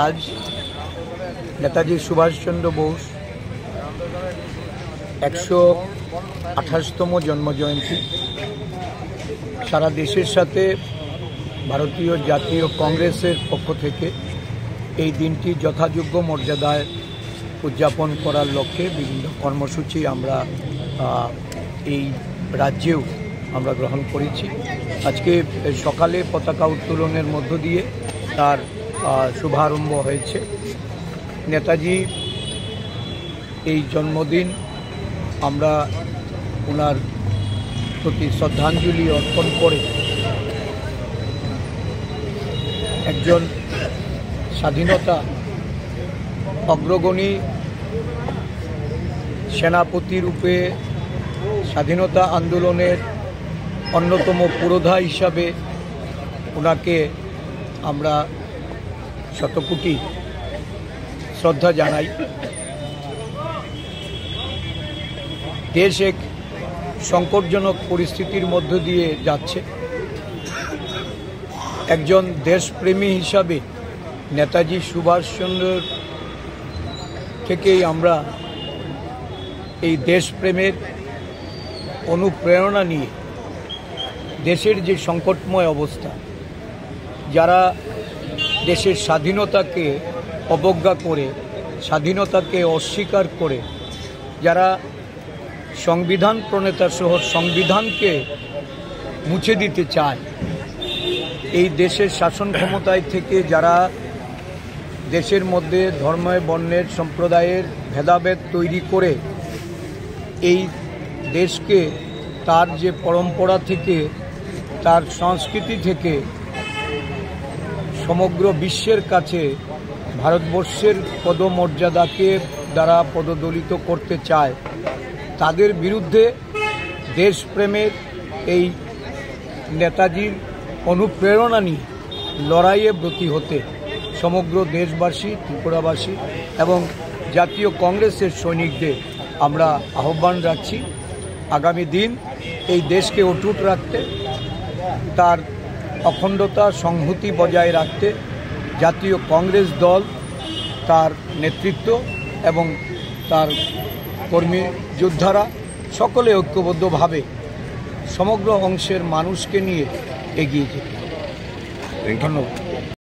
आज নেতাজি সুভাষচন্দ্র বোস 128তম জন্মজয়ন্তী। সারা দেশের সাথে ভারতীয় জাতীয় কংগ্রেসের পক্ষ থেকে এই দিনটি যথাযোগ্য মর্যাদায় উদযাপন করার লক্ষ্যে বিভিন্ন কর্মসূচি আমরা এই রাজ্যেও আমরা গ্রহণ করেছি। আজকে সকালে পতাকা উত্তোলনের মধ্য দিয়ে তার শুভারম্ভ হয়েছে। নেতাজি এই জন্মদিন আমরা ওনার প্রতি শ্রদ্ধাঞ্জলি অর্পণ করে একজন স্বাধীনতা অগ্রগণী সেনাপতি রূপে স্বাধীনতা আন্দোলনের অন্যতম পুরোধা হিসাবে ওনাকে আমরা শতকোটি শ্রদ্ধা জানাই। দেশ এক সংকটজনক পরিস্থিতির মধ্য দিয়ে যাচ্ছে। একজন দেশপ্রেমী হিসাবে নেতাজি সুভাষচন্দ্র থেকেই আমরা এই দেশপ্রেমের অনুপ্রেরণা নিয়ে দেশের যে সংকটময় অবস্থা, যারা দেশের স্বাধীনতাকে অবজ্ঞা করে, স্বাধীনতাকে অস্বীকার করে, যারা সংবিধান প্রণেতা সহ সংবিধানকে মুছে দিতে চায়, এই দেশের শাসন ক্ষমতায় থেকে যারা দেশের মধ্যে ধর্মের, বর্ণের, সম্প্রদায়ের ভেদাভেদ তৈরি করে এই দেশকে তার যে পরম্পরা থেকে, তার সংস্কৃতি থেকে সমগ্র বিশ্বের কাছে ভারতবর্ষের পদমর্যাদাকে দ্বারা পদদলিত করতে চায়, তাদের বিরুদ্ধে দেশপ্রেমের এই নেতাজির অনুপ্রেরণা নিয়ে লড়াইয়ে ব্রতী হতে সমগ্র দেশবাসী, ত্রিপুরাবাসী এবং জাতীয় কংগ্রেসের সৈনিকদের আমরা আহ্বান রাখছি আগামী দিন এই দেশকে অটুট রাখতে, তার অখণ্ডতা সংহতি বজায় রাখতে জাতীয় কংগ্রেস দল, তার নেতৃত্ব এবং তার কর্মী যোদ্ধারা সকলে ঐক্যবদ্ধভাবে সমগ্র অংশের মানুষকে নিয়ে এগিয়ে যেতে। ধন্যবাদ।